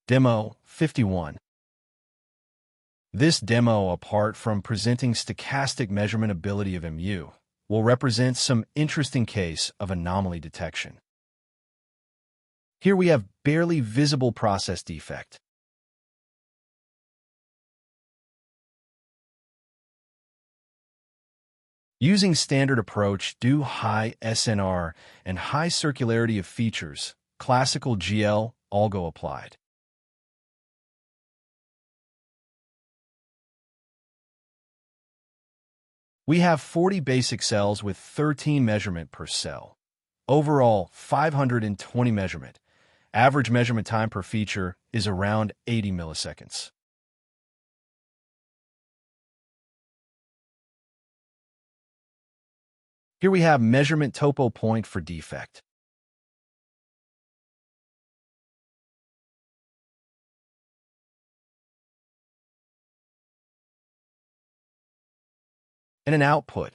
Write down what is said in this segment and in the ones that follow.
Demo 51. This demo, apart from presenting stochastic measurement ability of MU, will represent some interesting case of anomaly detection. Here we have barely visible process defect. Using standard approach due high SNR and high circularity of features, classical GL algo applied. We have 40 basic cells with 13 measurement per cell. Overall, 520 measurement. Average measurement time per feature is around 80 milliseconds. Here we have measurement topo point for defect. And an output.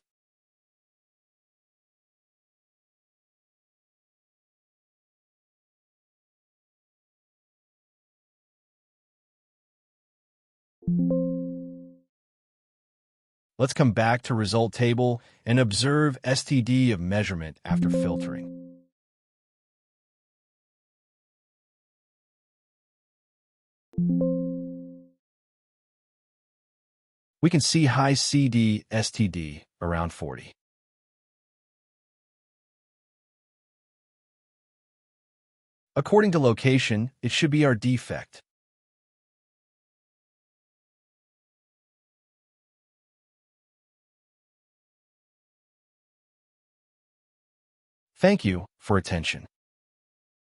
Let's come back to result table and observe STD of measurement after filtering. We can see high CD STD around 40. According to location, it should be our defect. Thank you for attention.